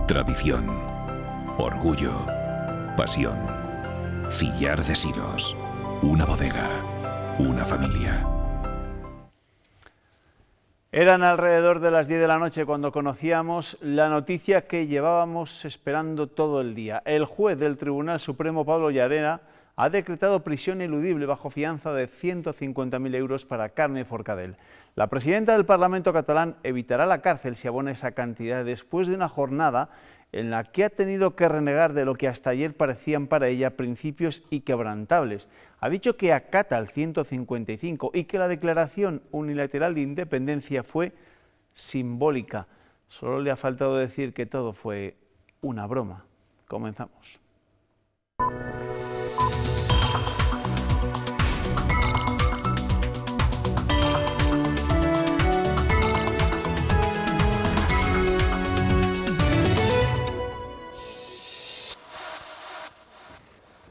Tradición, orgullo, pasión. Cillar de Silos, una bodega, una familia. Eran alrededor de las 10 de la noche cuando conocíamos la noticia que llevábamos esperando todo el día. El juez del Tribunal Supremo, Pablo Llarena, ha decretado prisión ineludible bajo fianza de 150.000 euros para Carme Forcadell. La presidenta del Parlamento catalán evitará la cárcel si abona esa cantidad después de una jornada en la que ha tenido que renegar de lo que hasta ayer parecían para ella principios inquebrantables. Ha dicho que acata el 155 y que la declaración unilateral de independencia fue simbólica. Solo le ha faltado decir que todo fue una broma. Comenzamos.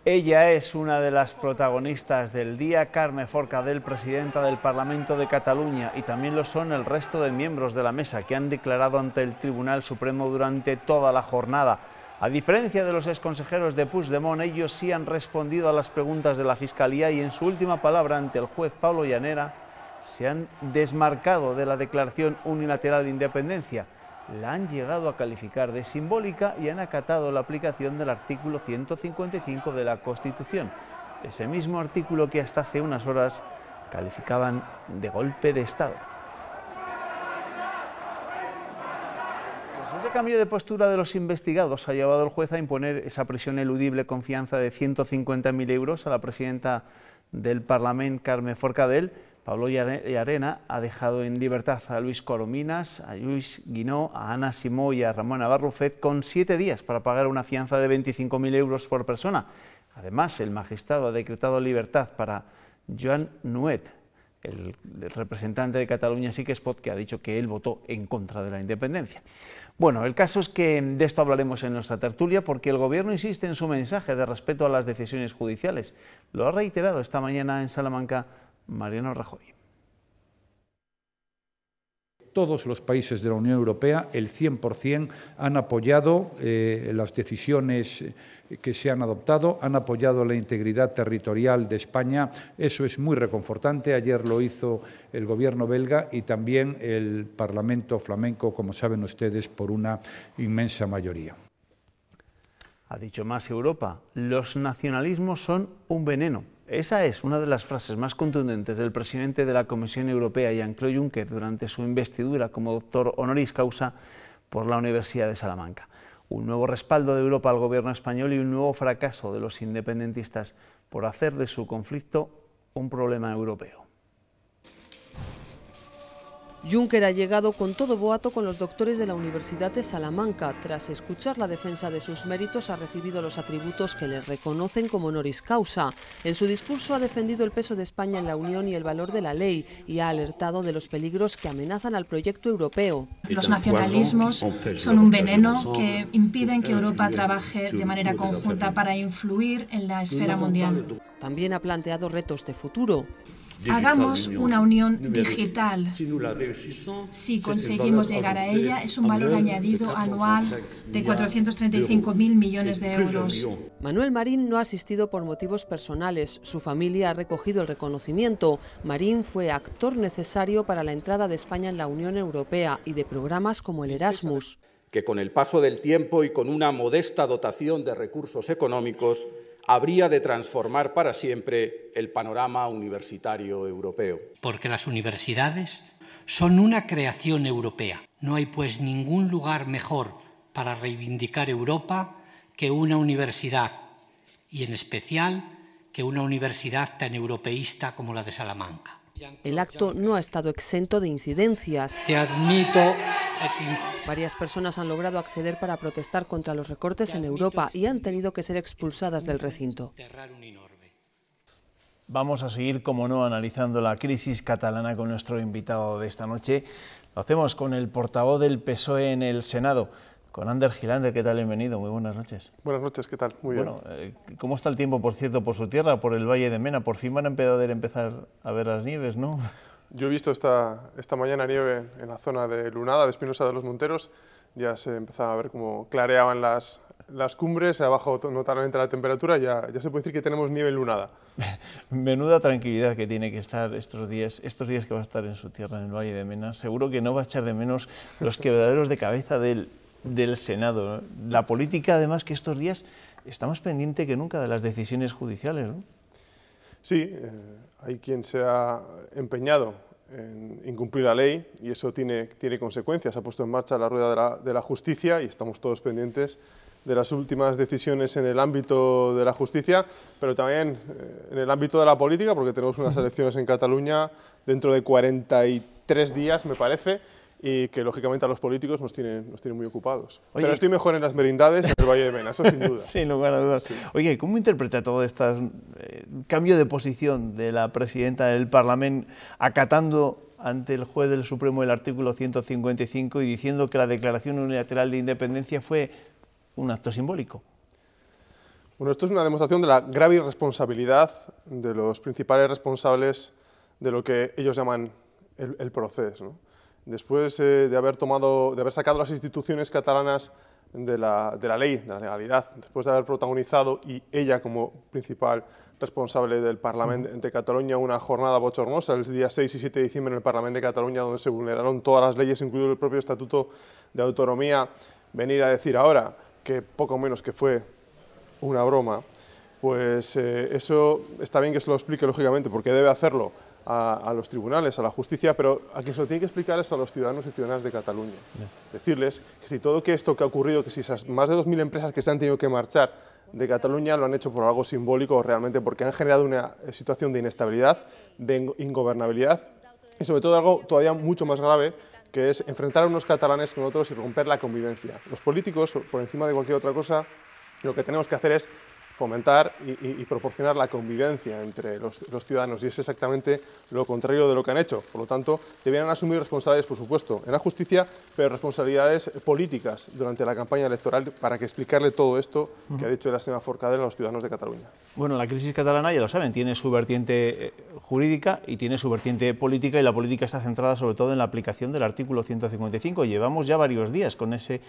Ella es una de las protagonistas del día, Carme Forcadell, presidenta del Parlamento de Cataluña, y también lo son el resto de miembros de la mesa que han declarado ante el Tribunal Supremo durante toda la jornada. A diferencia de los exconsejeros de Puigdemont, ellos sí han respondido a las preguntas de la Fiscalía y en su última palabra ante el juez Pablo Llarena se han desmarcado de la declaración unilateral de independencia. La han llegado a calificar de simbólica y han acatado la aplicación del artículo 155 de la Constitución, ese mismo artículo que hasta hace unas horas calificaban de golpe de Estado. Pues ese cambio de postura de los investigados ha llevado al juez a imponer esa prisión eludible con fianza de 150.000 euros a la presidenta del Parlamento, Carme Forcadell. Pablo Llarena ha dejado en libertad a Luis Corominas, a Lluís Guinó, a Anna Simó y a Ramona Barrufet con 7 días para pagar una fianza de 25.000 euros por persona. Además, el magistrado ha decretado libertad para Joan Nuet, el representante de Cataluña Sí que es Pot, que ha dicho que él votó en contra de la independencia. Bueno, el caso es que de esto hablaremos en nuestra tertulia porque el Gobierno insiste en su mensaje de respeto a las decisiones judiciales. Lo ha reiterado esta mañana en Salamanca Mariano Rajoy. Todos los países de la Unión Europea, el 100%, han apoyado las decisiones que se han adoptado, han apoyado la integridad territorial de España. Eso es muy reconfortante. Ayer lo hizo el Gobierno belga y también el Parlamento flamenco, como saben ustedes, por una inmensa mayoría. Ha dicho más Europa, los nacionalismos son un veneno. Esa es una de las frases más contundentes del presidente de la Comisión Europea, Jean-Claude Juncker, durante su investidura como doctor honoris causa por la Universidad de Salamanca. Un nuevo respaldo de Europa al gobierno español y un nuevo fracaso de los independentistas por hacer de su conflicto un problema europeo. Juncker ha llegado con todo boato con los doctores de la Universidad de Salamanca. Tras escuchar la defensa de sus méritos, ha recibido los atributos que le reconocen como honoris causa. En su discurso ha defendido el peso de España en la Unión y el valor de la ley y ha alertado de los peligros que amenazan al proyecto europeo. Los nacionalismos son un veneno que impiden que Europa trabaje de manera conjunta para influir en la esfera mundial. También ha planteado retos de futuro. Hagamos una unión digital. Si conseguimos llegar a ella, es un valor añadido anual de 435.000 millones de euros. Manuel Marín no ha asistido por motivos personales. Su familia ha recogido el reconocimiento. Marín fue actor necesario para la entrada de España en la Unión Europea y de programas como el Erasmus. Que con el paso del tiempo y con una modesta dotación de recursos económicos habría de transformar para siempre el panorama universitario europeo. Porque las universidades son una creación europea. No hay pues ningún lugar mejor para reivindicar Europa que una universidad, y en especial que una universidad tan europeísta como la de Salamanca. El acto no ha estado exento de incidencias. Te admito. Varias personas han logrado acceder para protestar contra los recortes en Europa y han tenido que ser expulsadas del recinto. Vamos a seguir, como no, analizando la crisis catalana con nuestro invitado de esta noche. Lo hacemos con el portavoz del PSOE en el Senado, con Ander Gilander. ¿Qué tal? Bienvenido, muy buenas noches. Buenas noches, ¿qué tal? Muy bien. Bueno, ¿cómo está el tiempo, por cierto, por su tierra, por el Valle de Mena? Por fin van a empezar a ver las nieves, ¿no? Yo he visto esta mañana nieve en la zona de Lunada, de Espinosa de los Monteros. ya se empezaba a ver cómo clareaban las cumbres, se ha bajado notablemente la temperatura, ya se puede decir que tenemos nieve lunada. Menuda tranquilidad que tiene que estar estos días que va a estar en su tierra, en el Valle de Mena. Seguro que no va a echar de menos los quebraderos de cabeza del Senado, ¿no? La política, además, que estos días está más pendiente que nunca de las decisiones judiciales, ¿no? Sí, hay quien se ha empeñado en incumplir la ley y eso tiene consecuencias. Ha puesto en marcha la rueda de la justicia y estamos todos pendientes de las últimas decisiones en el ámbito de la justicia, pero también en el ámbito de la política, porque tenemos unas elecciones en Cataluña dentro de 43 días, me parece, y que lógicamente a los políticos nos tienen muy ocupados. Oye, pero estoy mejor en las merindades en el Valle de Mena, eso sin duda. Sin lugar a dudas. Sí. Oye, ¿cómo interpreta todo este cambio de posición de la presidenta del Parlamento acatando ante el juez del Supremo el artículo 155 y diciendo que la declaración unilateral de independencia fue un acto simbólico? Bueno, esto es una demostración de la grave irresponsabilidad de los principales responsables de lo que ellos llaman el proceso, ¿no? Después de haber sacado las instituciones catalanas de la ley, de la legalidad, después de haber protagonizado, y ella como principal responsable del Parlamento de Cataluña, una jornada bochornosa el día 6 y 7 de diciembre en el Parlamento de Cataluña, donde se vulneraron todas las leyes, incluido el propio Estatuto de Autonomía, venir a decir ahora que poco menos que fue una broma, pues eso está bien que se lo explique, lógicamente, porque debe hacerlo a los tribunales, a la justicia, pero a quien se lo tiene que explicar es a los ciudadanos y ciudadanas de Cataluña. Decirles que si todo esto que ha ocurrido, que si esas más de 2.000 empresas que se han tenido que marchar de Cataluña lo han hecho por algo simbólico o realmente porque han generado una situación de inestabilidad, de ingobernabilidad y sobre todo algo todavía mucho más grave, que es enfrentar a unos catalanes con otros y romper la convivencia. Los políticos, por encima de cualquier otra cosa, lo que tenemos que hacer es fomentar y proporcionar la convivencia entre los ciudadanos, y es exactamente lo contrario de lo que han hecho. Por lo tanto, debieran asumir responsabilidades, por supuesto, en la justicia, pero responsabilidades políticas durante la campaña electoral para que explicarle todo esto que ha dicho la señora Forcadell a los ciudadanos de Cataluña. Bueno, la crisis catalana, ya lo saben, tiene su vertiente jurídica y tiene su vertiente política, y la política está centrada sobre todo en la aplicación del artículo 155. Llevamos ya varios días con ese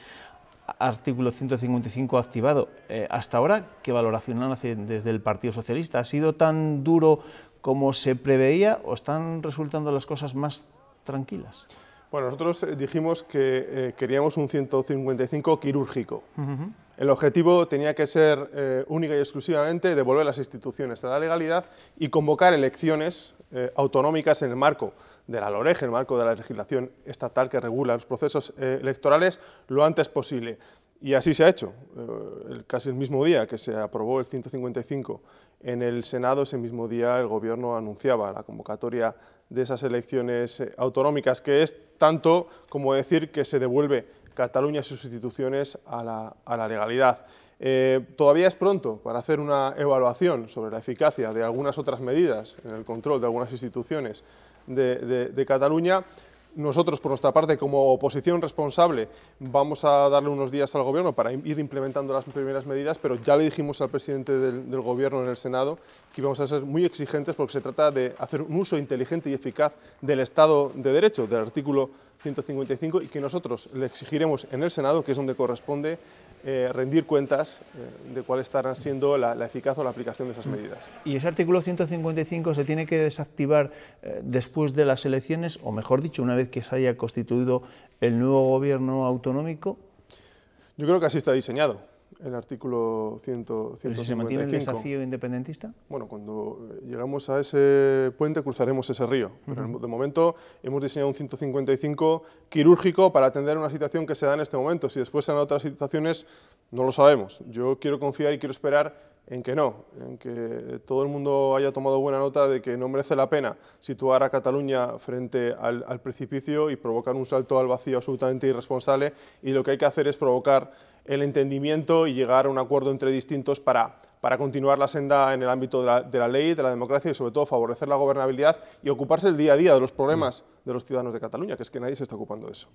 artículo 155 activado. Hasta ahora, ¿qué valoración hacen desde el Partido Socialista? ¿Ha sido tan duro como se preveía o están resultando las cosas más tranquilas? Bueno, nosotros dijimos que queríamos un 155 quirúrgico. El objetivo tenía que ser única y exclusivamente devolver las instituciones a la legalidad y convocar elecciones autonómicas en el marco de la LOREG, en el marco de la legislación estatal que regula los procesos electorales, lo antes posible. Y así se ha hecho. Casi el mismo día que se aprobó el 155 en el Senado, ese mismo día el Gobierno anunciaba la convocatoria de esas elecciones autonómicas, que es tanto como decir que se devuelve Cataluña y sus instituciones a la legalidad. Todavía es pronto para hacer una evaluación sobre la eficacia de algunas otras medidas en el control de algunas instituciones de Cataluña. Nosotros, por nuestra parte, como oposición responsable, vamos a darle unos días al Gobierno para ir implementando las primeras medidas, pero ya le dijimos al presidente del Gobierno en el Senado que íbamos a ser muy exigentes porque se trata de hacer un uso inteligente y eficaz del Estado de Derecho, del artículo 155, y que nosotros le exigiremos en el Senado, que es donde corresponde, rendir cuentas de cuál estará siendo la eficacia o la aplicación de esas medidas. ¿Y ese artículo 155 se tiene que desactivar después de las elecciones, o mejor dicho, una vez que se haya constituido el nuevo gobierno autonómico? Yo creo que así está diseñado el artículo 155. ¿Si se mantiene el desafío independentista? Bueno, cuando lleguemos a ese puente cruzaremos ese río, pero de momento hemos diseñado un 155 quirúrgico para atender una situación que se da en este momento. Si después se dan otras situaciones, no lo sabemos. Yo quiero confiar y quiero esperar en que no, en que todo el mundo haya tomado buena nota de que no merece la pena situar a Cataluña frente al precipicio y provocar un salto al vacío absolutamente irresponsable, y lo que hay que hacer es provocar el entendimiento y llegar a un acuerdo entre distintos para continuar la senda en el ámbito de la ley, de la democracia y sobre todo favorecer la gobernabilidad y ocuparse el día a día de los problemas de los ciudadanos de Cataluña, que es que nadie se está ocupando de eso.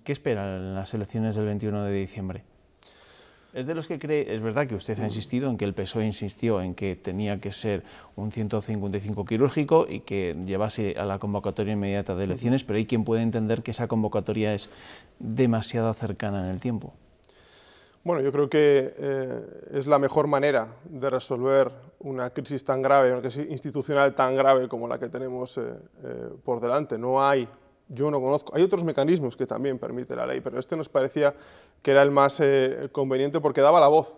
¿Qué esperan las elecciones del 21 de diciembre? Es de los que cree, es verdad que usted ha insistido en que el PSOE insistió en que tenía que ser un 155 quirúrgico y que llevase a la convocatoria inmediata de elecciones, pero hay quien puede entender que esa convocatoria es demasiado cercana en el tiempo. Bueno, yo creo que es la mejor manera de resolver una crisis tan grave, una crisis institucional tan grave como la que tenemos por delante. Yo no conozco, hay otros mecanismos que también permite la ley, pero este nos parecía que era el más conveniente porque daba la voz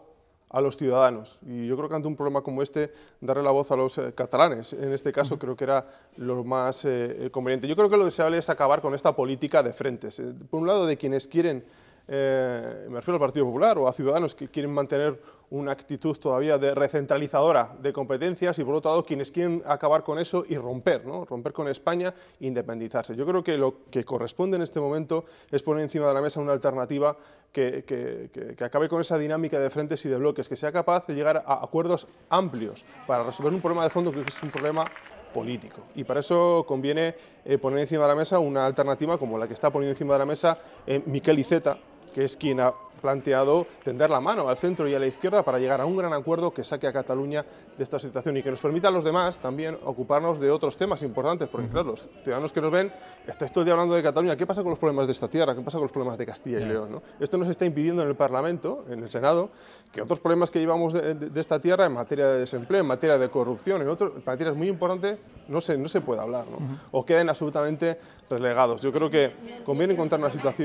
a los ciudadanos. Y yo creo que ante un problema como este, darle la voz a los catalanes, en este caso creo que era lo más conveniente. Yo creo que lo deseable es acabar con esta política de frentes. Por un lado, de quienes quieren, me refiero al Partido Popular o a ciudadanos que quieren mantener una actitud todavía de recentralizadora de competencias, y por otro lado quienes quieren acabar con eso y romper, ¿no? Romper con España e independizarse. Yo creo que lo que corresponde en este momento es poner encima de la mesa una alternativa que acabe con esa dinámica de frentes y de bloques, que sea capaz de llegar a acuerdos amplios para resolver un problema de fondo que es un problema político. Y para eso conviene poner encima de la mesa una alternativa como la que está poniendo encima de la mesa Miquel Iceta, que es quien ha planteado tender la mano al centro y a la izquierda para llegar a un gran acuerdo que saque a Cataluña de esta situación y que nos permita a los demás también ocuparnos de otros temas importantes, porque claro, los ciudadanos que nos ven, estáis todo el día hablando de Cataluña, ¿qué pasa con los problemas de esta tierra? ¿Qué pasa con los problemas de Castilla y León? ¿no? Esto nos está impidiendo en el Parlamento, en el Senado, que otros problemas que llevamos de esta tierra en materia de desempleo, en materia de corrupción, en otras materias muy importantes, no se puede hablar, ¿no? O queden absolutamente relegados. Yo creo que conviene encontrar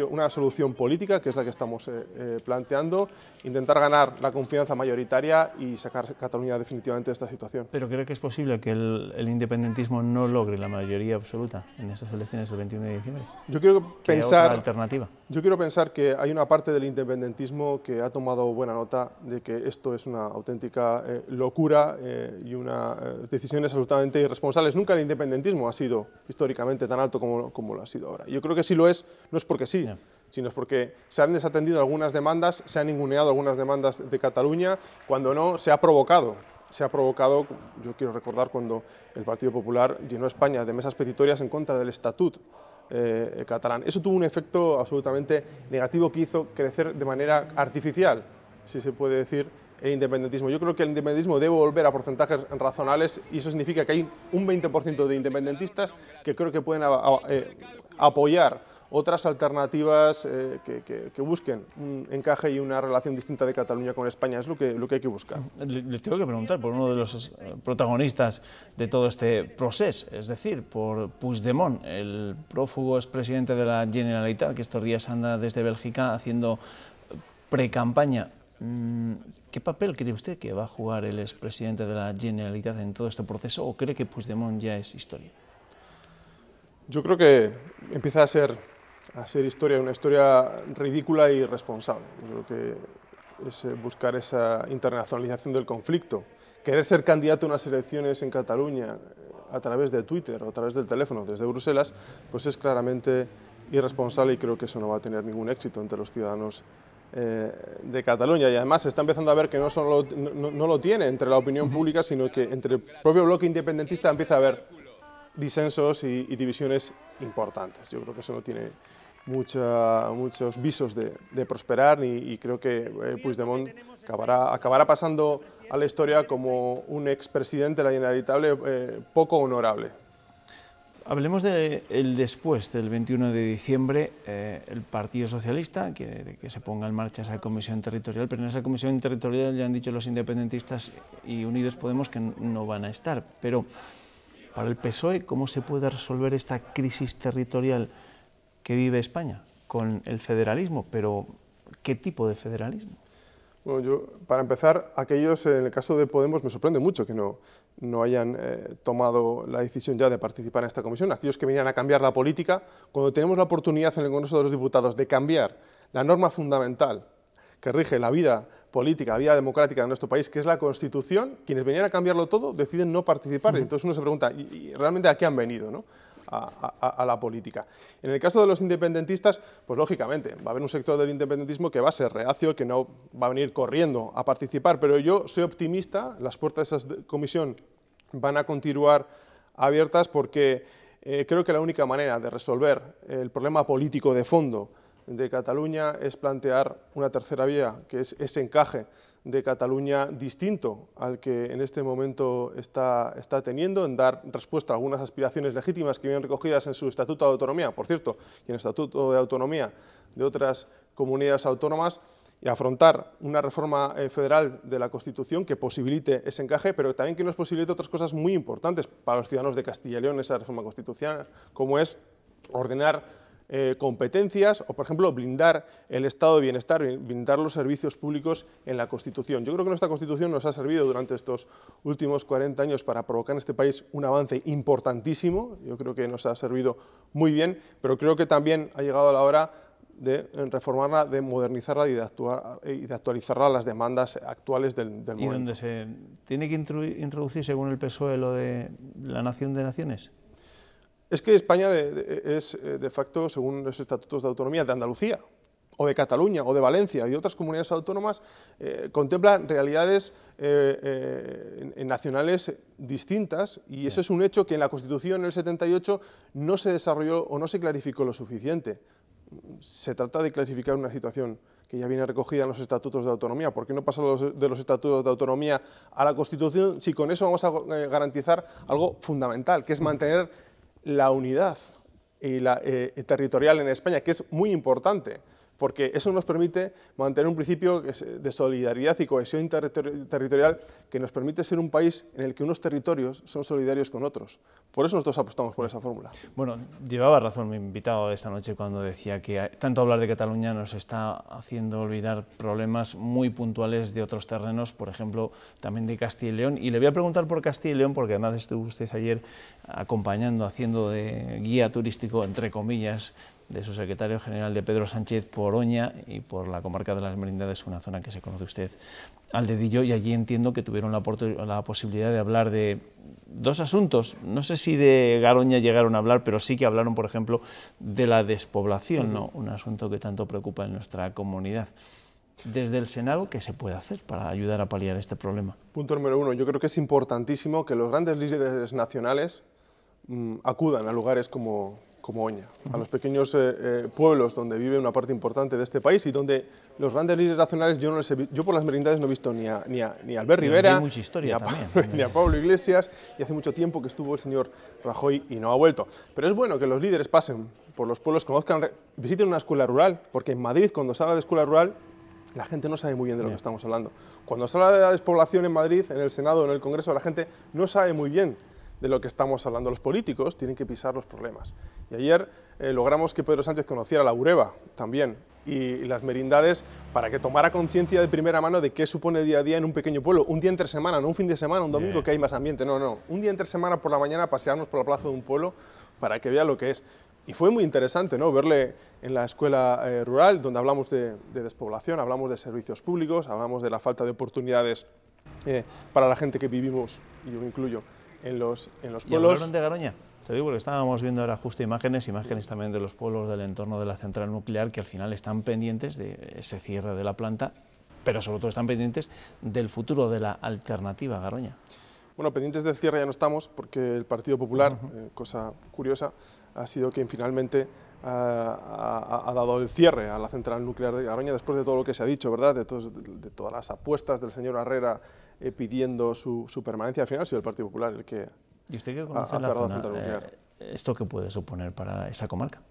una solución política, que es la que estamos planteando, intentar ganar la confianza mayoritaria y sacar a Cataluña definitivamente de esta situación. ¿Pero cree que es posible que el independentismo no logre la mayoría absoluta en esas elecciones del 21 de diciembre? Yo quiero pensar, otra alternativa. Yo quiero pensar que hay una parte del independentismo que ha tomado buena nota de que esto es una auténtica locura y decisiones absolutamente irresponsables. Nunca el independentismo ha sido históricamente tan alto como lo ha sido ahora. Yo creo que si lo es, no es porque sí, sino es porque se han desatendido algunas demandas, se han ninguneado algunas demandas de Cataluña, cuando no se ha provocado. Yo quiero recordar cuando el Partido Popular llenó España de mesas petitorias en contra del Estatut catalán. Eso tuvo un efecto absolutamente negativo que hizo crecer de manera artificial, si se puede decir, el independentismo. Yo creo que el independentismo debe volver a porcentajes razonables y eso significa que hay un 20% de independentistas que creo que pueden apoyar otras alternativas que busquen un encaje y una relación distinta de Cataluña con España. Es lo que hay que buscar. Le tengo que preguntar por uno de los protagonistas de todo este proceso, es decir, por Puigdemont, el prófugo expresidente de la Generalitat, que estos días anda desde Bélgica haciendo precampaña. ¿Qué papel cree usted que va a jugar el expresidente de la Generalitat en todo este proceso, o cree que Puigdemont ya es historia? Yo creo que empieza a ser historia, una historia ridícula e irresponsable. Yo creo que es buscar esa internacionalización del conflicto, querer ser candidato a unas elecciones en Cataluña a través de Twitter o a través del teléfono desde Bruselas, pues es claramente irresponsable y creo que eso no va a tener ningún éxito entre los ciudadanos de Cataluña. Y además se está empezando a ver que no lo tiene entre la opinión pública, sino que entre el propio bloque independentista empieza a haber disensos y divisiones importantes. Yo creo que eso no tiene muchos visos de prosperar y creo que Puigdemont acabará pasando a la historia como un expresidente de la Generalitat poco honorable. Hablemos del después del 21 de diciembre. El Partido Socialista quiere que se ponga en marcha esa comisión territorial, pero en esa comisión territorial ya han dicho los independentistas y Unidos Podemos que no van a estar. Pero para el PSOE, ¿cómo se puede resolver esta crisis territorial que vive España con el federalismo? Pero, ¿qué tipo de federalismo? Bueno, para empezar, aquellos, en el caso de Podemos, me sorprende mucho que no hayan tomado la decisión ya de participar en esta comisión. Aquellos que venían a cambiar la política, cuando tenemos la oportunidad en el Congreso de los Diputados de cambiar la norma fundamental que rige la vida política, la vida democrática de nuestro país, que es la Constitución, quienes venían a cambiarlo todo deciden no participar. Entonces uno se pregunta, ¿y realmente a qué han venido, ¿no? A la política? En el caso de los independentistas, pues lógicamente va a haber un sector del independentismo que va a ser reacio, que no va a venir corriendo a participar, pero yo soy optimista, las puertas de esa comisión van a continuar abiertas porque creo que la única manera de resolver el problema político de fondo de Cataluña es plantear una tercera vía, que es ese encaje de Cataluña distinto al que en este momento está teniendo, en dar respuesta a algunas aspiraciones legítimas que vienen recogidas en su Estatuto de Autonomía, por cierto, y en el Estatuto de Autonomía de otras comunidades autónomas, y afrontar una reforma federal de la Constitución que posibilite ese encaje, pero también que nos posibilite otras cosas muy importantes para los ciudadanos de Castilla y León, esa reforma constitucional, como es ordenar competencias o, por ejemplo, blindar el estado de bienestar, blindar los servicios públicos en la Constitución. Yo creo que nuestra Constitución nos ha servido durante estos últimos 40 años para provocar en este país un avance importantísimo. Yo creo que nos ha servido muy bien, pero creo que también ha llegado la hora de reformarla, de modernizarla y de actualizarla a las demandas actuales del momento. ¿Y dónde se tiene que introducir, según el PSOE, lo de la nación de naciones? Es que España es de facto, según los estatutos de autonomía de Andalucía, o de Cataluña, o de Valencia y de otras comunidades autónomas, contempla realidades nacionales distintas, y ese es un hecho que en la Constitución en el 78 no se desarrolló o no se clarificó lo suficiente. Se trata de clarificar una situación que ya viene recogida en los estatutos de autonomía. ¿Por qué no pasar de los estatutos de autonomía a la Constitución si con eso vamos a garantizar algo fundamental, que es mantener la unidad y territorial en España, que es muy importante, porque eso nos permite mantener un principio de solidaridad y cohesión territorial que nos permite ser un país en el que unos territorios son solidarios con otros. Por eso nosotros apostamos por esa fórmula. Bueno, llevaba razón mi invitado de esta noche cuando decía que tanto hablar de Cataluña nos está haciendo olvidar problemas muy puntuales de otros terrenos, por ejemplo, también de Castilla y León. Y le voy a preguntar por Castilla y León, porque además estuvo usted ayer acompañando, haciendo de guía turístico, entre comillas, de su secretario general, de Pedro Sánchez, por Oña y por la comarca de las Merindades, una zona que se conoce usted al dedillo, y allí entiendo que tuvieron la posibilidad de hablar de dos asuntos. No sé si de Garoña llegaron a hablar, pero sí que hablaron, por ejemplo, de la despoblación, ¿no? Un asunto que tanto preocupa en nuestra comunidad. Desde el Senado, ¿qué se puede hacer para ayudar a paliar este problema? Punto número uno, yo creo que es importantísimo que los grandes líderes nacionales acudan a lugares como Oña, a los pequeños pueblos donde vive una parte importante de este país y donde los grandes líderes nacionales, yo por las Merindades no he visto ni a Albert Rivera, ni a Pablo Iglesias, y hace mucho tiempo que estuvo el señor Rajoy y no ha vuelto. Pero es bueno que los líderes pasen por los pueblos, conozcan, visiten una escuela rural, porque en Madrid, cuando se habla de escuela rural, la gente no sabe muy bien de lo que estamos hablando. Cuando se habla de la despoblación en Madrid, en el Senado, en el Congreso, la gente no sabe muy bien de lo que estamos hablando. Los políticos tienen que pisar los problemas. Y ayer logramos que Pedro Sánchez conociera la Bureba también y las Merindades para que tomara conciencia de primera mano de qué supone el día a día en un pequeño pueblo. Un día entre semana, no un fin de semana, un domingo que hay más ambiente, no. Un día entre semana por la mañana pasearnos por la plaza de un pueblo para que vea lo que es. Y fue muy interesante, ¿no?, verle en la escuela rural, donde hablamos de despoblación, hablamos de servicios públicos, hablamos de la falta de oportunidades para la gente que vivimos, y yo me incluyo, en los pueblos. ¿Y hablaron de Garoña? Te digo porque estábamos viendo ahora justo imágenes también de los pueblos del entorno de la central nuclear que al final están pendientes de ese cierre de la planta, pero sobre todo están pendientes del futuro de la alternativa a Garoña. Bueno, pendientes del cierre ya no estamos, porque el Partido Popular, cosa curiosa, ha sido quien finalmente ha dado el cierre a la central nuclear de Garoña, después de todo lo que se ha dicho, ¿verdad?, de todas las apuestas del señor Herrera pidiendo su permanencia. Al final ha sido el Partido Popular el que ¿Y usted que conoce la zona, esto qué puede suponer para esa comarca?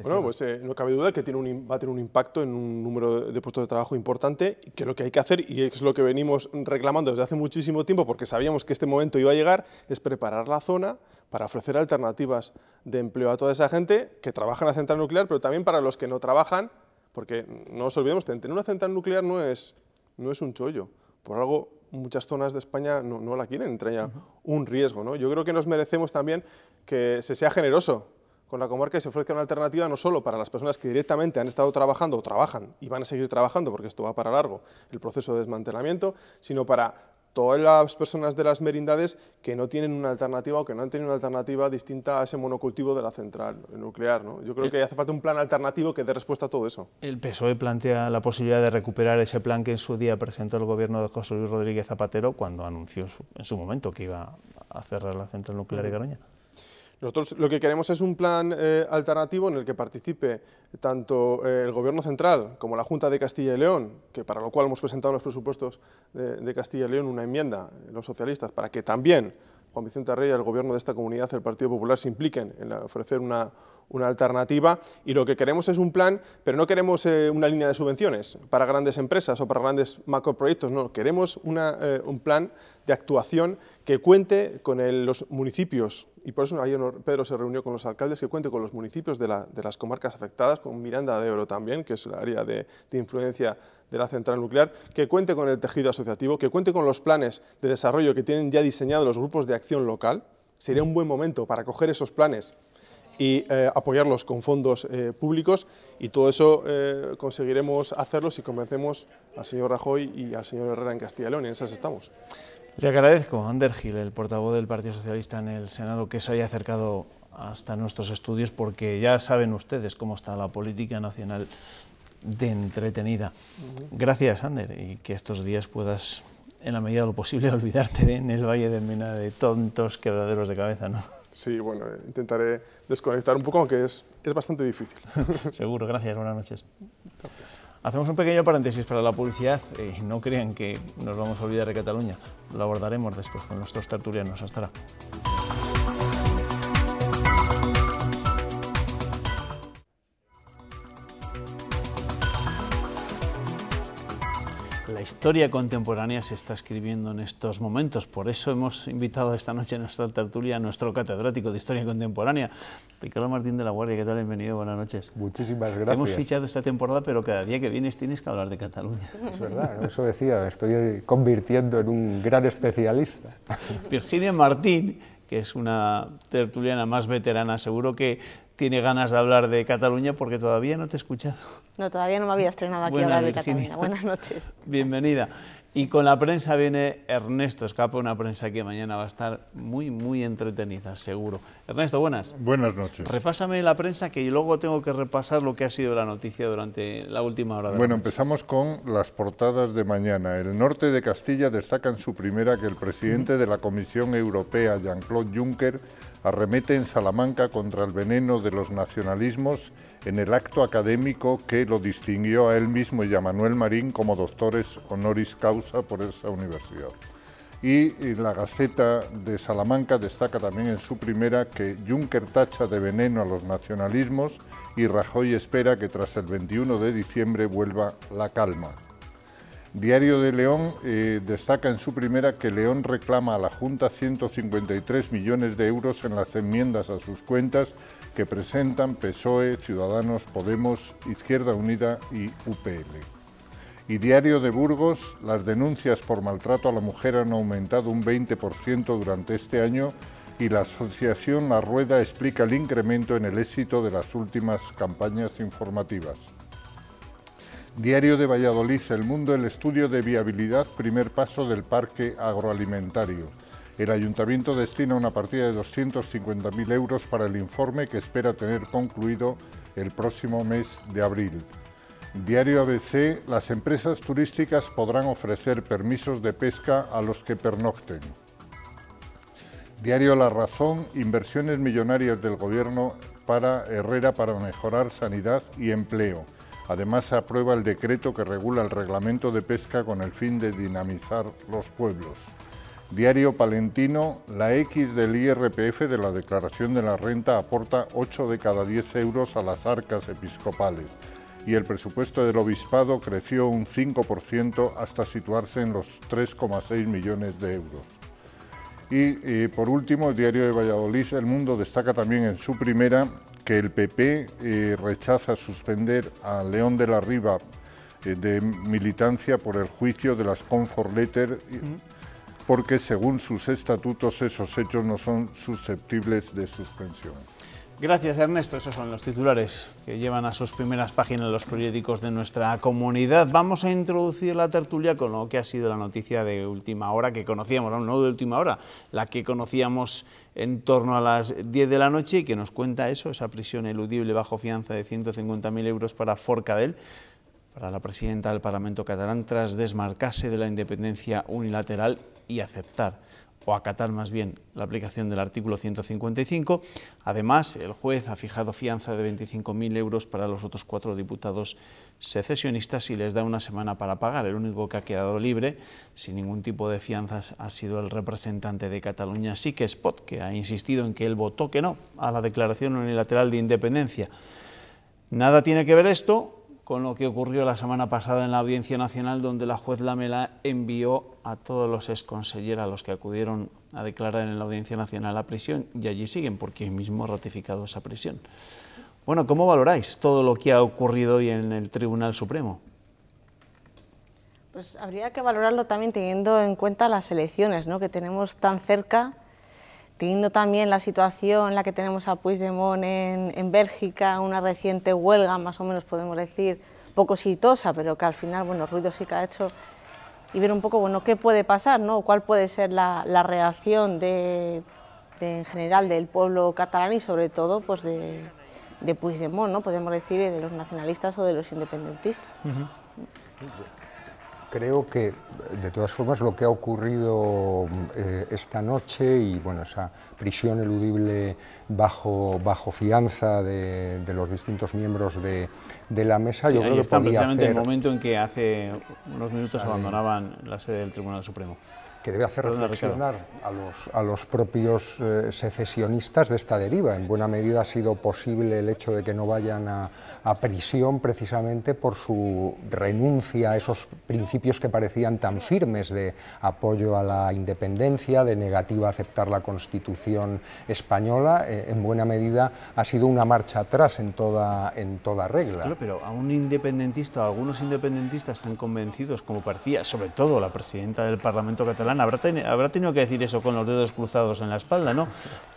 Bueno, pues no cabe duda que va a tener un impacto en un número de puestos de trabajo importante, y que lo que hay que hacer, y es lo que venimos reclamando desde hace muchísimo tiempo, porque sabíamos que este momento iba a llegar, es preparar la zona para ofrecer alternativas de empleo a toda esa gente que trabaja en la central nuclear, pero también para los que no trabajan, porque no nos olvidemos, tener una central nuclear no es un chollo. Por algo muchas zonas de España no la quieren, entre ellas un riesgo, ¿no? Yo creo que nos merecemos también que se sea generoso con la comarca y se ofrezca una alternativa no solo para las personas que directamente han estado trabajando o trabajan y van a seguir trabajando, porque esto va para largo, el proceso de desmantelamiento, sino para todas las personas de las Merindades que no tienen una alternativa o que no han tenido una alternativa distinta a ese monocultivo de la central nuclear, ¿no? Yo creo que hace falta un plan alternativo que dé respuesta a todo eso. El PSOE plantea la posibilidad de recuperar ese plan que en su día presentó el gobierno de José Luis Rodríguez Zapatero cuando anunció en su momento que iba a cerrar la central nuclear de Garoña. Nosotros lo que queremos es un plan alternativo en el que participe tanto el Gobierno central como la Junta de Castilla y León, que para lo cual hemos presentado en los presupuestos de Castilla y León una enmienda, los socialistas, para que también Juan Vicente Arraya, el Gobierno de esta comunidad, el Partido Popular, se impliquen en ofrecer una alternativa, y lo que queremos es un plan, pero no queremos una línea de subvenciones para grandes empresas o para grandes macroproyectos, no, queremos un plan de actuación que cuente con los municipios, y por eso ayer Pedro se reunió con los alcaldes, que cuente con los municipios de las comarcas afectadas, con Miranda de Ebro también, que es el área de influencia de la central nuclear, que cuente con el tejido asociativo, que cuente con los planes de desarrollo que tienen ya diseñados los grupos de acción local. Sería un buen momento para coger esos planes y apoyarlos con fondos públicos, y todo eso conseguiremos hacerlo si convencemos al señor Rajoy y al señor Herrera en Castilla y León, y en esas estamos. Le agradezco a Ander Gil, el portavoz del Partido Socialista en el Senado, que se haya acercado hasta nuestros estudios, porque ya saben ustedes cómo está la política nacional de entretenida. Gracias, Ander, y que estos días puedas, en la medida de lo posible, olvidarte en el Valle de Mena de tontos quebraderos de cabeza, ¿no? Sí, bueno, intentaré desconectar un poco, aunque es bastante difícil. Seguro, gracias, buenas noches. Gracias. Hacemos un pequeño paréntesis para la publicidad. No crean que nos vamos a olvidar de Cataluña. Lo abordaremos después con nuestros tertulianos. Hasta ahora. La historia contemporánea se está escribiendo en estos momentos, por eso hemos invitado esta noche a nuestra tertulia a nuestro catedrático de Historia Contemporánea, Ricardo Martín de la Guardia. ¿Qué tal? Bienvenido, buenas noches. Muchísimas gracias. Te hemos fichado esta temporada, pero cada día que vienes tienes que hablar de Cataluña. Es verdad, eso decía, me estoy convirtiendo en un gran especialista. Virginia Martín, que es una tertuliana más veterana, seguro que tiene ganas de hablar de Cataluña porque todavía no te he escuchado. No, todavía no me había estrenado aquí a hablar de Cataluña. Buenas noches. Bienvenida. Y con la prensa viene Ernesto Escape, una prensa que mañana va a estar muy entretenida, seguro. Ernesto, buenas. Buenas noches. Repásame la prensa, que luego tengo que repasar lo que ha sido la noticia durante la última hora de la noche. Empezamos con las portadas de mañana. El norte de Castilla destaca en su primera que el presidente de la Comisión Europea, Jean-Claude Juncker, arremete en Salamanca contra el veneno de los nacionalismos en el acto académico que lo distinguió a él mismo y a Manuel Marín como doctores honoris causa por esa universidad. Y la Gaceta de Salamanca destaca también en su primera que Juncker tacha de veneno a los nacionalismos y Rajoy espera que tras el 21 de diciembre vuelva la calma. Diario de León destaca en su primera que León reclama a la Junta 153 millones de euros en las enmiendas a sus cuentas que presentan PSOE, Ciudadanos, Podemos, Izquierda Unida y UPL. Y Diario de Burgos, las denuncias por maltrato a la mujer han aumentado un 20% durante este año y la asociación La Rueda explica el incremento en el éxito de las últimas campañas informativas. Diario de Valladolid, El Mundo, el estudio de viabilidad, primer paso del parque agroalimentario. El ayuntamiento destina una partida de 250.000 euros para el informe que espera tener concluido el próximo mes de abril. Diario ABC, las empresas turísticas podrán ofrecer permisos de pesca a los que pernocten. Diario La Razón, inversiones millonarias del Gobierno para Herrera para mejorar sanidad y empleo. Además, se aprueba el decreto que regula el reglamento de pesca con el fin de dinamizar los pueblos. Diario Palentino, la X del IRPF de la declaración de la renta aporta 8 de cada 10 euros a las arcas episcopales y el presupuesto del obispado creció un 5% hasta situarse en los 3,6 millones de euros. Y por último, el Diario de Valladolid, El Mundo, destaca también en su primera que el PP rechaza suspender a León de la Riva de militancia por el juicio de las Comfort Letter, porque según sus estatutos esos hechos no son susceptibles de suspensión. Gracias, Ernesto. Esos son los titulares que llevan a sus primeras páginas los periódicos de nuestra comunidad. Vamos a introducir la tertulia con lo que ha sido la noticia de última hora que conocíamos, no de última hora, la que conocíamos en torno a las 10 de la noche y que nos cuenta eso, esa prisión eludible bajo fianza de 150.000 euros para Forcadell, para la presidenta del Parlamento catalán, tras desmarcarse de la independencia unilateral y aceptar o acatar más bien la aplicación del artículo 155. Además, el juez ha fijado fianza de 25.000 euros para los otros 4 diputados secesionistas y les da una semana para pagar. El único que ha quedado libre, sin ningún tipo de fianzas, ha sido el representante de Cataluña, Sí que es Pot, que ha insistido en que él votó que no a la declaración unilateral de independencia. Nada tiene que ver esto con lo que ocurrió la semana pasada en la Audiencia Nacional, donde la juez Lamela envió a todos los exconselleros a los que acudieron a declarar en la Audiencia Nacional a prisión, y allí siguen, porque hoy mismo ha ratificado esa prisión. Bueno, ¿cómo valoráis todo lo que ha ocurrido hoy en el Tribunal Supremo? Pues habría que valorarlo también teniendo en cuenta las elecciones, ¿no?, que tenemos tan cerca, teniendo también la situación en la que tenemos a Puigdemont en Bélgica, una reciente huelga, más o menos podemos decir, poco exitosa, pero que al final, bueno, ruido sí que ha hecho, y ver un poco, bueno, qué puede pasar, ¿no?, cuál puede ser la reacción en general del pueblo catalán y sobre todo pues de Puigdemont, ¿no?, podemos decir, de los nacionalistas o de los independentistas. Creo que, de todas formas, lo que ha ocurrido esta noche y bueno, esa prisión eludible bajo fianza de los distintos miembros de la mesa, sí, yo creo que está precisamente hacer, el momento en que hace unos minutos abandonaban la sede del Tribunal Supremo. Que debe hacer reflexionar a los propios secesionistas de esta deriva. En buena medida ha sido posible el hecho de que no vayan a prisión precisamente por su renuncia a esos principios que parecían tan firmes de apoyo a la independencia, de negativa a aceptar la Constitución española. En buena medida ha sido una marcha atrás en toda regla. Claro, pero a un independentista, algunos independentistas tan convencidos como parecía, sobre todo la presidenta del Parlamento catalán, habrá tenido que decir eso con los dedos cruzados en la espalda, ¿no?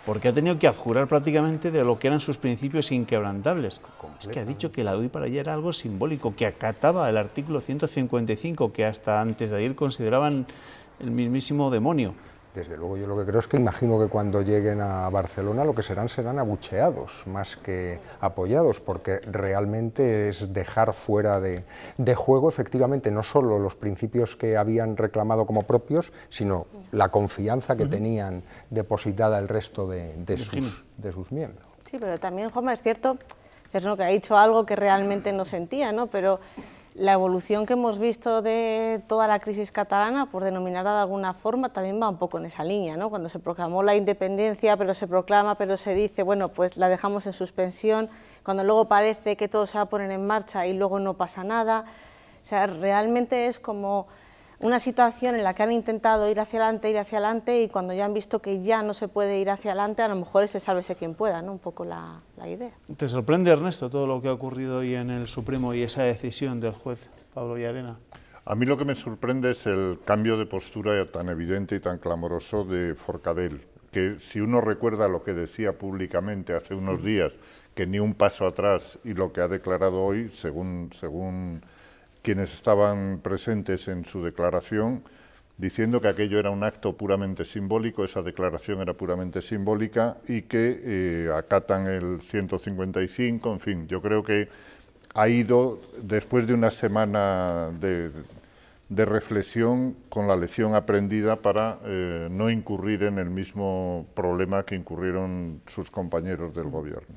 Porque ha tenido que adjurar prácticamente de lo que eran sus principios inquebrantables. Es que ha dicho que la DUI para ella era algo simbólico, que acataba el artículo 155, que hasta antes de ayer consideraban el mismísimo demonio. Desde luego, yo lo que creo es que imagino que cuando lleguen a Barcelona lo que serán abucheados más que apoyados, porque realmente es dejar fuera de juego efectivamente no solo los principios que habían reclamado como propios, sino la confianza que tenían depositada el resto de sus miembros. Sí, pero también, Juanma, es cierto que ha dicho algo que realmente no sentía, ¿no? Pero la evolución que hemos visto de toda la crisis catalana, por denominarla de alguna forma, también va un poco en esa línea, ¿no? Cuando se proclamó la independencia, pero se proclama, pero se dice, bueno, pues la dejamos en suspensión, cuando luego parece que todo se va a poner en marcha y luego no pasa nada. O sea, realmente es como una situación en la que han intentado ir hacia adelante y cuando ya han visto que ya no se puede ir hacia adelante, a lo mejor ese sálvese quien pueda, ¿no? Un poco la idea. ¿Te sorprende, Ernesto, todo lo que ha ocurrido hoy en el Supremo y esa decisión del juez Pablo Llarena? A mí lo que me sorprende es el cambio de postura tan evidente y tan clamoroso de Forcadell, que si uno recuerda lo que decía públicamente hace unos días, que ni un paso atrás, y lo que ha declarado hoy, según quienes estaban presentes en su declaración, diciendo que aquello era un acto puramente simbólico, esa declaración era puramente simbólica y que acatan el 155, en fin, yo creo que ha ido, después de una semana de reflexión, con la lección aprendida para no incurrir en el mismo problema que incurrieron sus compañeros del gobierno.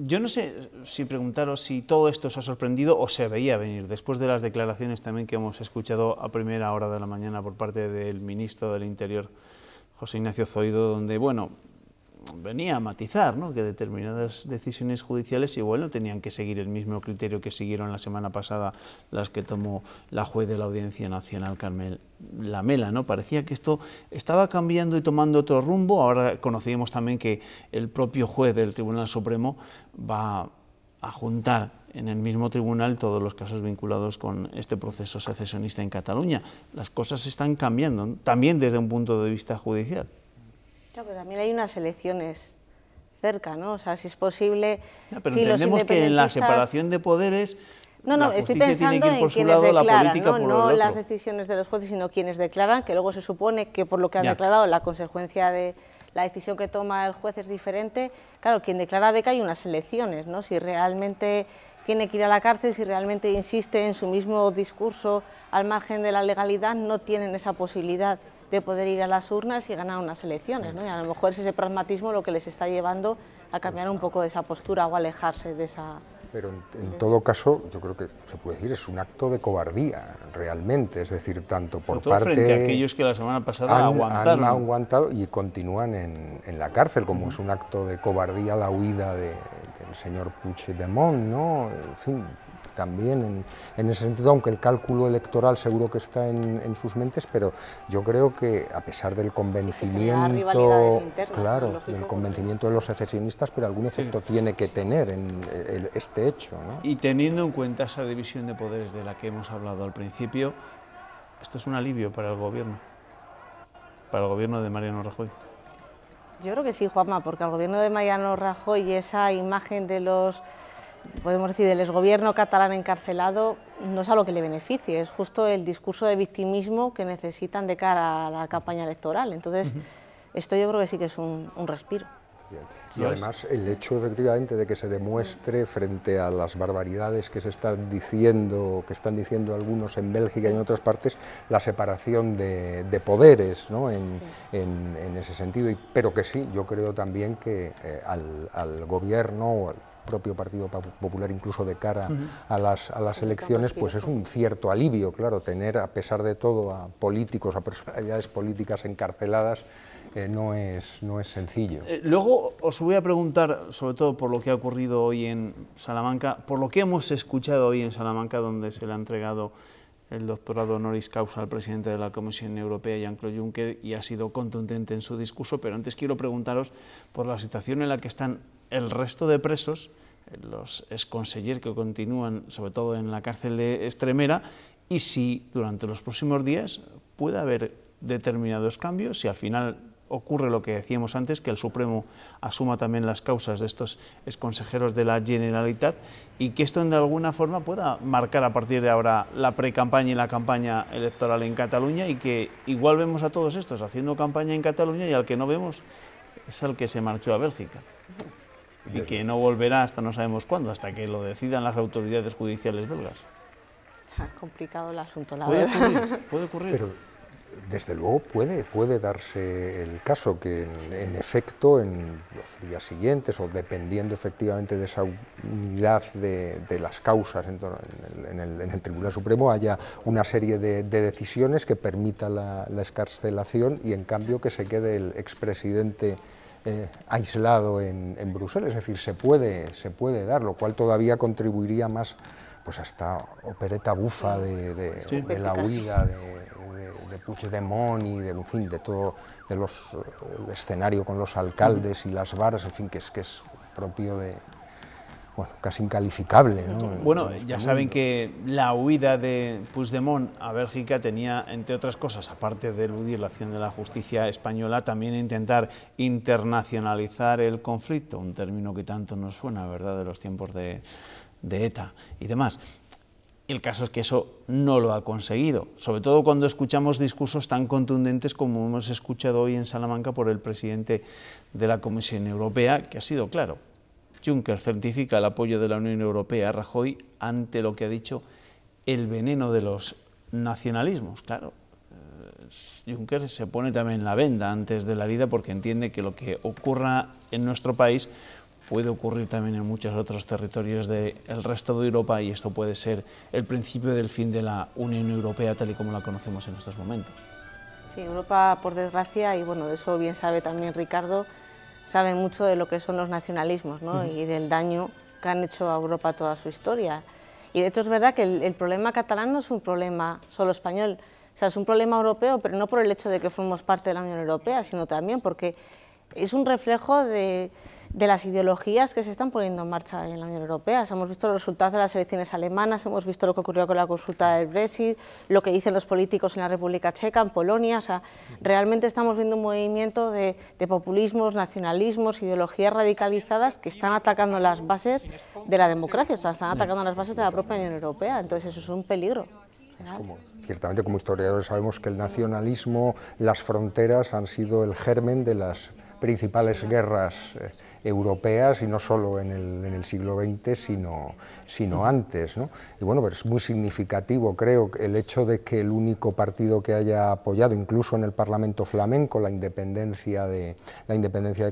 Yo no sé si preguntaros si todo esto os ha sorprendido o se veía venir, después de las declaraciones también que hemos escuchado a primera hora de la mañana por parte del ministro del Interior, José Ignacio Zoido, donde, bueno, venía a matizar, ¿no?, que determinadas decisiones judiciales igual no tenían que seguir el mismo criterio que siguieron la semana pasada las que tomó la juez de la Audiencia Nacional, Carmen Lamela, ¿no? Parecía que esto estaba cambiando y tomando otro rumbo. Ahora conocíamos también que el propio juez del Tribunal Supremo va a juntar en el mismo tribunal todos los casos vinculados con este proceso secesionista en Cataluña. Las cosas están cambiando, ¿no?, también desde un punto de vista judicial. Claro, pero también hay unas elecciones cerca, ¿no? O sea, si es posible... Ya, pero si entendemos que en la separación de poderes... No, estoy pensando en quienes declaran, no las decisiones de los jueces, sino quienes declaran, que luego se supone que por lo que han declarado la consecuencia de la decisión que toma el juez es diferente. Claro, quien declara ve que hay unas elecciones, ¿no? Si realmente tiene que ir a la cárcel, si realmente insiste en su mismo discurso al margen de la legalidad, no tienen esa posibilidad de poder ir a las urnas y ganar unas elecciones, ¿no? Y a lo mejor es ese pragmatismo lo que les está llevando a cambiar un poco de esa postura o alejarse de esa... Pero en todo caso, yo creo que se puede decir, es un acto de cobardía, realmente, es decir, tanto por parte... frente a aquellos que la semana pasada aguantaron. Han aguantado y continúan en la cárcel, como es un acto de cobardía la huida del señor Puigdemont, ¿no? En fin, también en ese sentido, aunque el cálculo electoral seguro que está en sus mentes, pero yo creo que a pesar del convencimiento, rivalidades internas, claro, lógico, del convencimiento de los secesionistas, pero algún efecto tiene que tener en este hecho, ¿no? Y teniendo en cuenta esa división de poderes de la que hemos hablado al principio, esto es un alivio para el gobierno de Mariano Rajoy. Yo creo que sí, Juanma, porque al gobierno de Mariano Rajoy esa imagen de los, podemos decir, del exgobierno catalán encarcelado no es algo que le beneficie, es justo el discurso de victimismo que necesitan de cara a la campaña electoral. Entonces, esto yo creo que sí que es un respiro. Y además el hecho efectivamente de que se demuestre frente a las barbaridades que están diciendo algunos en Bélgica y en otras partes, la separación de poderes, ¿no? en ese sentido, pero que sí, yo creo también que al gobierno o al propio Partido Popular, incluso de cara a las elecciones, pues es un cierto alivio, claro, tener a pesar de todo a políticos, a personalidades políticas encarceladas, no es sencillo. Luego os voy a preguntar, sobre todo por lo que ha ocurrido hoy en Salamanca, por lo que hemos escuchado hoy en Salamanca, donde se le ha entregado el doctorado honoris causa al presidente de la Comisión Europea, Jean-Claude Juncker, y ha sido contundente en su discurso, pero antes quiero preguntaros por la situación en la que están el resto de presos, los exconsellers que continúan, sobre todo en la cárcel de Extremera, y si durante los próximos días puede haber determinados cambios, si al final ocurre lo que decíamos antes, que el Supremo asuma también las causas de estos exconsejeros de la Generalitat y que esto de alguna forma pueda marcar a partir de ahora la pre-campaña y la campaña electoral en Cataluña, y que igual vemos a todos estos haciendo campaña en Cataluña y al que no vemos es al que se marchó a Bélgica y que no volverá hasta no sabemos cuándo, hasta que lo decidan las autoridades judiciales belgas. Está complicado el asunto, la verdad. Puede ocurrir. Pero desde luego puede darse el caso que en efecto en los días siguientes, o dependiendo efectivamente de esa unidad de las causas en el Tribunal Supremo, haya una serie de decisiones que permita la excarcelación y en cambio que se quede el expresidente aislado en Bruselas. Es decir, se puede dar, lo cual todavía contribuiría más pues hasta opereta bufa de la huida de Puigdemont y en fin, de todo el escenario con los alcaldes y las varas, en fin, que es propio de, bueno, casi incalificable, ¿no? Bueno, ya saben que la huida de Puigdemont a Bélgica tenía, entre otras cosas, aparte de eludir la acción de la justicia española, también intentar internacionalizar el conflicto, un término que tanto nos suena, ¿verdad?, de los tiempos de ETA y demás. El caso es que eso no lo ha conseguido, sobre todo cuando escuchamos discursos tan contundentes como hemos escuchado hoy en Salamanca por el presidente de la Comisión Europea, que ha sido claro. Juncker certifica el apoyo de la Unión Europea a Rajoy ante lo que ha dicho el veneno de los nacionalismos. Claro, Juncker se pone también la venda antes de la herida porque entiende que lo que ocurra en nuestro país puede ocurrir también en muchos otros territorios del resto de Europa, y esto puede ser el principio del fin de la Unión Europea tal y como la conocemos en estos momentos. Sí, Europa, por desgracia, y bueno, de eso bien sabe también Ricardo, sabe mucho de lo que son los nacionalismos, ¿no? Y del daño que han hecho a Europa toda su historia. Y de hecho es verdad que el problema catalán no es un problema solo español, o sea, es un problema europeo, pero no por el hecho de que formamos parte de la Unión Europea, sino también porque es un reflejo de las ideologías que se están poniendo en marcha en la Unión Europea. O sea, hemos visto los resultados de las elecciones alemanas, hemos visto lo que ocurrió con la consulta del Brexit, lo que dicen los políticos en la República Checa, en Polonia. O sea, realmente estamos viendo un movimiento de populismos, nacionalismos, ideologías radicalizadas que están atacando las bases de la democracia, o sea, están atacando las bases de la propia Unión Europea. Entonces eso es un peligro. Ciertamente, como historiadores sabemos que el nacionalismo, las fronteras han sido el germen de las principales guerras europeas, y no solo en el siglo XX, sino antes, ¿no? Y bueno, pero es muy significativo, creo, el hecho de que el único partido que haya apoyado, incluso en el Parlamento flamenco, la independencia de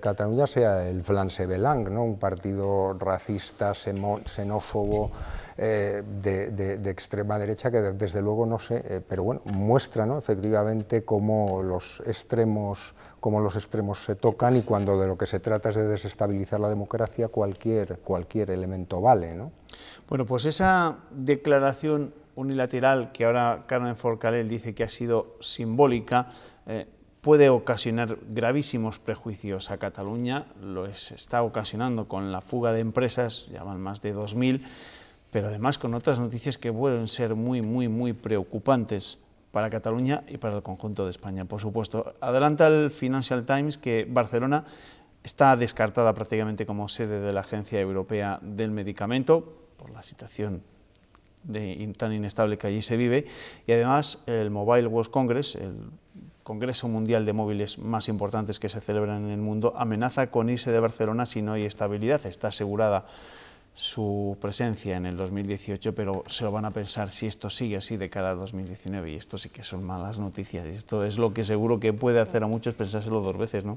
Cataluña sea el Vlaams Belang, ¿no? Un partido racista, xenófobo, de extrema derecha, que desde luego no sé, pero bueno, muestra, ¿no?, efectivamente cómo los extremos se tocan, y cuando de lo que se trata es de desestabilizar la democracia, cualquier elemento vale, ¿no? Bueno, pues esa declaración unilateral que ahora Carme Forcadell dice que ha sido simbólica, puede ocasionar gravísimos prejuicios a Cataluña, lo está ocasionando con la fuga de empresas, ya van más de 2000, pero además con otras noticias que pueden ser muy preocupantes para Cataluña y para el conjunto de España, por supuesto. Adelanta el Financial Times que Barcelona está descartada prácticamente como sede de la Agencia Europea del Medicamento, por la situación tan inestable que allí se vive, y además el Mobile World Congress, el Congreso Mundial de Móviles más importantes que se celebran en el mundo, amenaza con irse de Barcelona si no hay estabilidad. Está asegurada su presencia en el 2018, pero se lo van a pensar si esto sigue así de cara al 2019, y esto sí que son malas noticias, y esto es lo que seguro que puede hacer a muchos pensárselo dos veces, ¿no?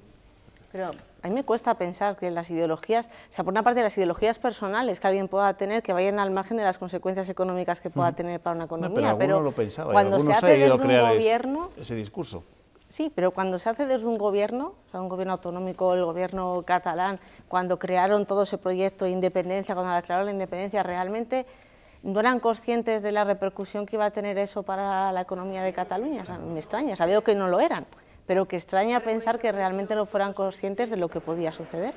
Pero a mí me cuesta pensar que las ideologías, o sea, por una parte las ideologías personales que alguien pueda tener, que vayan al margen de las consecuencias económicas que pueda tener para una economía, no, pero lo pensaba, cuando se hace desde un gobierno... ese discurso. Sí, pero cuando se hace desde un gobierno, o sea, un gobierno autonómico, el gobierno catalán, cuando crearon todo ese proyecto de independencia, cuando declararon la independencia, realmente no eran conscientes de la repercusión que iba a tener eso para la economía de Cataluña. O sea, me extraña, sabía que no lo eran, pero que extraña pensar que realmente no fueran conscientes de lo que podía suceder.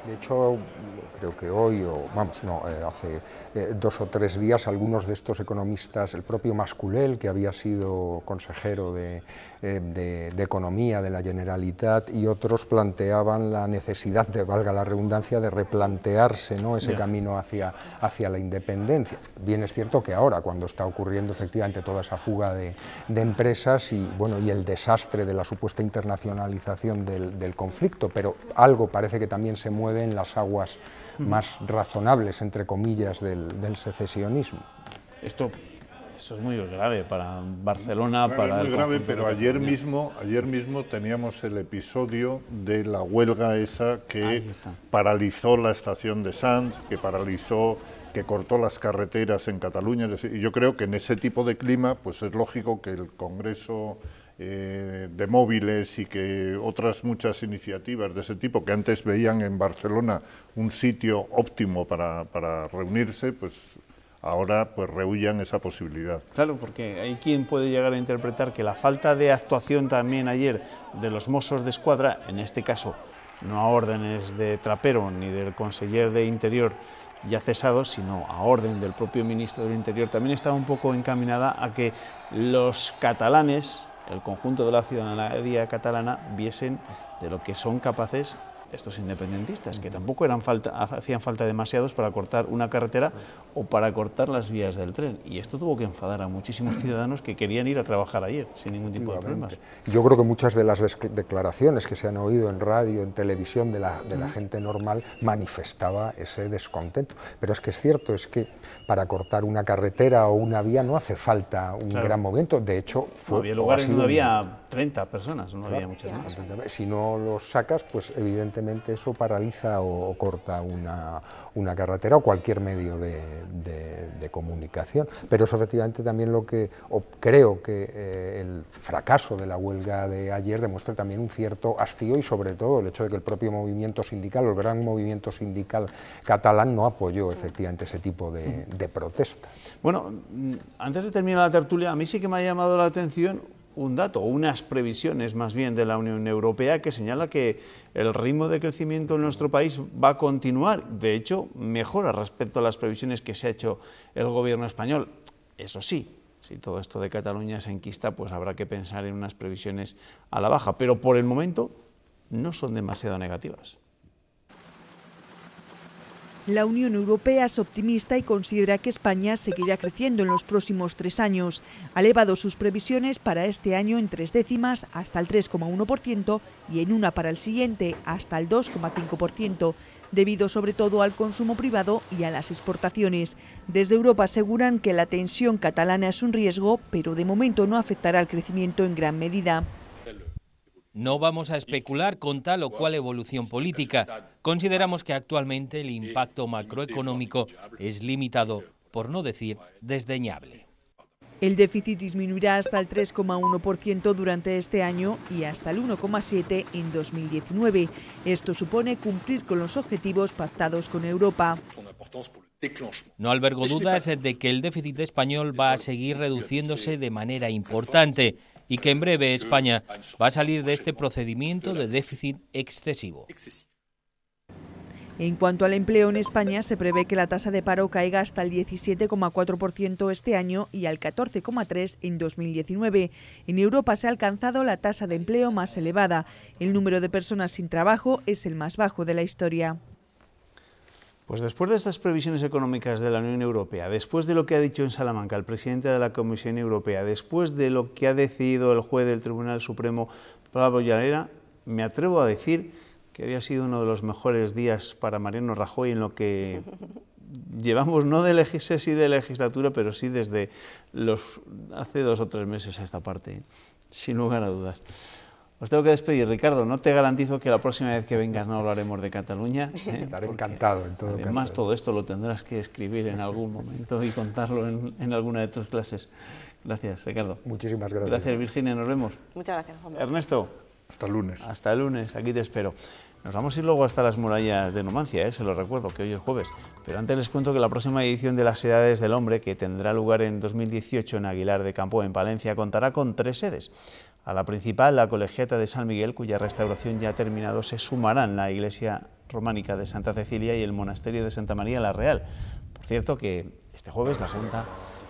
De hecho, creo que hoy, hace 2 o 3 días, algunos de estos economistas, el propio Masculel, que había sido consejero de Economía de la Generalitat, y otros planteaban la necesidad, valga la redundancia, de replantearse, ¿no?, ese camino hacia la independencia. Bien es cierto que ahora, cuando está ocurriendo efectivamente toda esa fuga de empresas y el desastre de la supuesta internacionalización del conflicto, pero algo parece que también se mueve en las aguas más razonables, entre comillas, del secesionismo. Esto es muy grave para Barcelona, para muy grave, pero ayer mismo teníamos el episodio de la huelga esa que paralizó la estación de Sants, que cortó las carreteras en Cataluña. Es decir, y yo creo que en ese tipo de clima, pues es lógico que el Congreso de móviles y que otras muchas iniciativas de ese tipo que antes veían en Barcelona un sitio óptimo para reunirse, pues ahora pues rehuyan esa posibilidad. Claro, porque hay quien puede llegar a interpretar que la falta de actuación también ayer de los Mossos de Escuadra, en este caso no a órdenes de Trapero ni del conseller de Interior ya cesado, sino a orden del propio ministro del Interior, también estaba un poco encaminada a que los catalanes, el conjunto de la ciudadanía catalana, viesen de lo que son capaces estos independentistas, que tampoco hacían falta demasiados para cortar una carretera o para cortar las vías del tren. Y esto tuvo que enfadar a muchísimos ciudadanos que querían ir a trabajar ayer, sin ningún tipo de problemas. Yo creo que muchas de las declaraciones que se han oído en radio, en televisión, de la gente normal, manifestaba ese descontento. Pero es que es cierto, es que para cortar una carretera o una vía no hace falta un gran movimiento. De hecho, había lugares donde había 30 personas, no había muchas más. Si no los sacas, pues evidentemente eso paraliza o corta una carretera o cualquier medio de comunicación. Pero eso efectivamente también creo que el fracaso de la huelga de ayer demuestra también un cierto hastío, y sobre todo el hecho de que el propio movimiento sindical, el gran movimiento sindical catalán, no apoyó efectivamente ese tipo de protestas. Bueno, antes de terminar la tertulia, a mí sí que me ha llamado la atención un dato, o unas previsiones más bien de la Unión Europea, que señala que el ritmo de crecimiento en nuestro país va a continuar. De hecho, mejora respecto a las previsiones que se ha hecho el gobierno español. Eso sí, si todo esto de Cataluña se enquista, pues habrá que pensar en unas previsiones a la baja, pero por el momento no son demasiado negativas. La Unión Europea es optimista y considera que España seguirá creciendo en los próximos 3 años. Ha elevado sus previsiones para este año en 3 décimas hasta el 3,1% y en una para el siguiente hasta el 2,5%, debido sobre todo al consumo privado y a las exportaciones. Desde Europa aseguran que la tensión catalana es un riesgo, pero de momento no afectará al crecimiento en gran medida. No vamos a especular con tal o cual evolución política. Consideramos que actualmente el impacto macroeconómico es limitado, por no decir desdeñable. El déficit disminuirá hasta el 3,1% durante este año y hasta el 1,7% en 2019. Esto supone cumplir con los objetivos pactados con Europa. No albergo dudas de que el déficit español va a seguir reduciéndose de manera importante y que en breve España va a salir de este procedimiento de déficit excesivo. En cuanto al empleo en España, se prevé que la tasa de paro caiga hasta el 17,4% este año y al 14,3% en 2019. En Europa se ha alcanzado la tasa de empleo más elevada. El número de personas sin trabajo es el más bajo de la historia. Pues después de estas previsiones económicas de la Unión Europea, después de lo que ha dicho en Salamanca el presidente de la Comisión Europea, después de lo que ha decidido el juez del Tribunal Supremo, Pablo Llarena, me atrevo a decir que había sido uno de los mejores días para Mariano Rajoy en lo que llevamos, no de legislatura, pero sí desde hace 2 o 3 meses a esta parte, sin lugar a dudas. Os tengo que despedir, Ricardo. No te garantizo que la próxima vez que vengas no hablaremos de Cataluña. Estaré encantado en todo caso. Además, todo esto lo tendrás que escribir en algún momento y contarlo en alguna de tus clases. Gracias, Ricardo. Muchísimas gracias. Gracias, Virginia. Nos vemos. Muchas gracias, Juan. Ernesto. Hasta el lunes. Hasta el lunes. Aquí te espero. Nos vamos a ir luego hasta las murallas de Numancia, se lo recuerdo, que hoy es jueves. Pero antes les cuento que la próxima edición de las Edades del Hombre, que tendrá lugar en 2018 en Aguilar de Campo, en Palencia, contará con 3 sedes. A la principal, la Colegiata de San Miguel, cuya restauración ya ha terminado, se sumarán la iglesia románica de Santa Cecilia y el monasterio de Santa María la Real. Por cierto que este jueves la Junta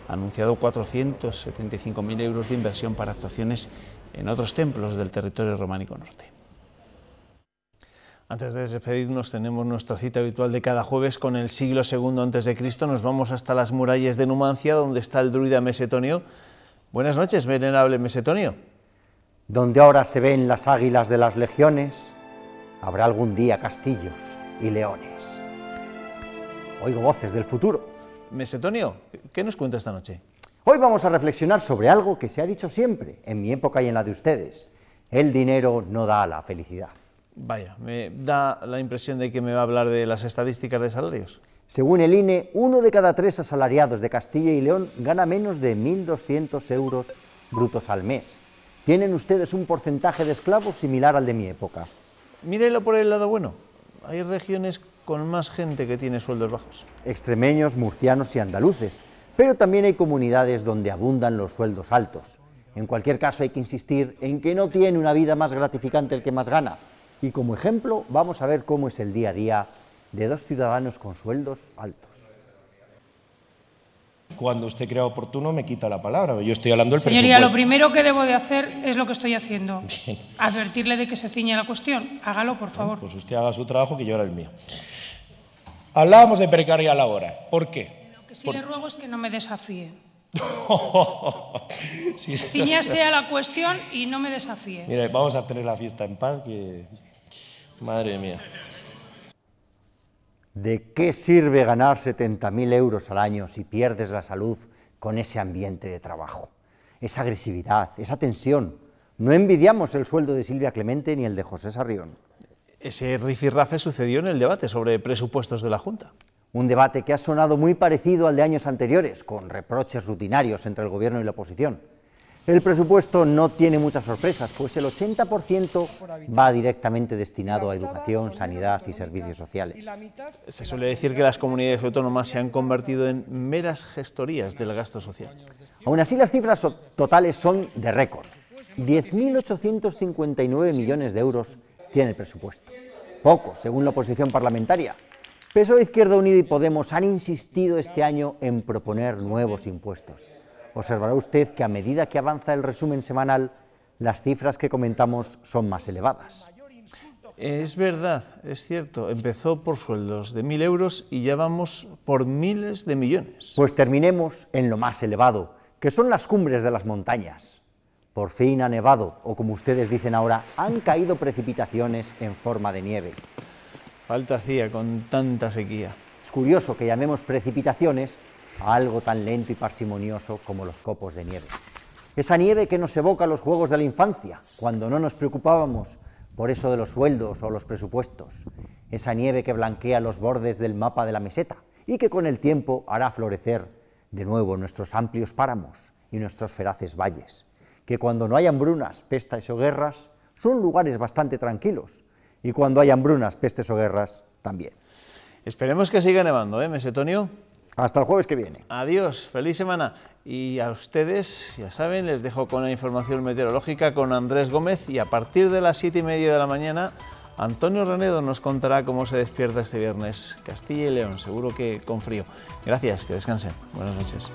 ha anunciado 475.000 euros de inversión para actuaciones en otros templos del territorio románico norte. Antes de despedirnos tenemos nuestra cita habitual de cada jueves con el siglo II a.C. Nos vamos hasta las murallas de Numancia, donde está el druida Mesetonio. Buenas noches, venerable Mesetonio. Donde ahora se ven las águilas de las legiones, habrá algún día castillos y leones. Oigo voces del futuro. Mesetonio, ¿qué nos cuenta esta noche? Hoy vamos a reflexionar sobre algo que se ha dicho siempre, en mi época y en la de ustedes. El dinero no da la felicidad. Vaya, me da la impresión de que me va a hablar de las estadísticas de salarios. Según el INE, 1 de cada 3 asalariados de Castilla y León gana menos de 1.200 euros brutos al mes. Tienen ustedes un porcentaje de esclavos similar al de mi época. Mírelo por el lado bueno. Hay regiones con más gente que tiene sueldos bajos. Extremeños, murcianos y andaluces. Pero también hay comunidades donde abundan los sueldos altos. En cualquier caso, hay que insistir en que no tiene una vida más gratificante el que más gana. Y como ejemplo, vamos a ver cómo es el día a día de 2 ciudadanos con sueldos altos. Cuando usted crea oportuno me quita la palabra. Yo estoy hablando del presupuesto. Señoría, lo primero que debo de hacer es lo que estoy haciendo. Bien. Advertirle de que se ciñe la cuestión. Hágalo, por favor. Pues usted haga su trabajo, que yo haré el mío. Hablábamos de precariedad laboral. ¿Por qué? Lo que sí le ruego es que no me desafíe. Sí, ciñase a la cuestión y no me desafíe. Mire, vamos a tener la fiesta en paz, que... Madre mía. ¿De qué sirve ganar 70.000 euros al año si pierdes la salud con ese ambiente de trabajo? Esa agresividad, esa tensión. No envidiamos el sueldo de Silvia Clemente ni el de José Sarrión. Ese rifirrafe sucedió en el debate sobre presupuestos de la Junta. Un debate que ha sonado muy parecido al de años anteriores, con reproches rutinarios entre el Gobierno y la oposición. El presupuesto no tiene muchas sorpresas, pues el 80% va directamente destinado a educación, sanidad y servicios sociales. Se suele decir que las comunidades autónomas se han convertido en meras gestorías del gasto social. Aún así, las cifras totales son de récord. 10.859 millones de euros tiene el presupuesto. Poco, según la oposición parlamentaria. PSOE, Izquierda Unida y Podemos han insistido este año en proponer nuevos impuestos. Observará usted que a medida que avanza el resumen semanal, las cifras que comentamos son más elevadas. Es verdad, es cierto, empezó por sueldos de 1.000 euros y ya vamos por miles de millones. Pues terminemos en lo más elevado, que son las cumbres de las montañas. Por fin ha nevado, o como ustedes dicen ahora, han caído precipitaciones en forma de nieve. Falta hacía con tanta sequía. Es curioso que llamemos precipitaciones a algo tan lento y parsimonioso como los copos de nieve. Esa nieve que nos evoca los juegos de la infancia, cuando no nos preocupábamos por eso de los sueldos o los presupuestos. Esa nieve que blanquea los bordes del mapa de la meseta y que con el tiempo hará florecer de nuevo nuestros amplios páramos y nuestros feraces valles, que cuando no hay hambrunas, pestes o guerras, son lugares bastante tranquilos, y cuando hay hambrunas, pestes o guerras, también. Esperemos que siga nevando, ¿eh, Mesetonio? Hasta el jueves que viene. Adiós, feliz semana. Y a ustedes, ya saben, les dejo con la información meteorológica con Andrés Gómez, y a partir de las 7:30 de la mañana, Antonio Renedo nos contará cómo se despierta este viernes Castilla y León, seguro que con frío. Gracias, que descansen. Buenas noches.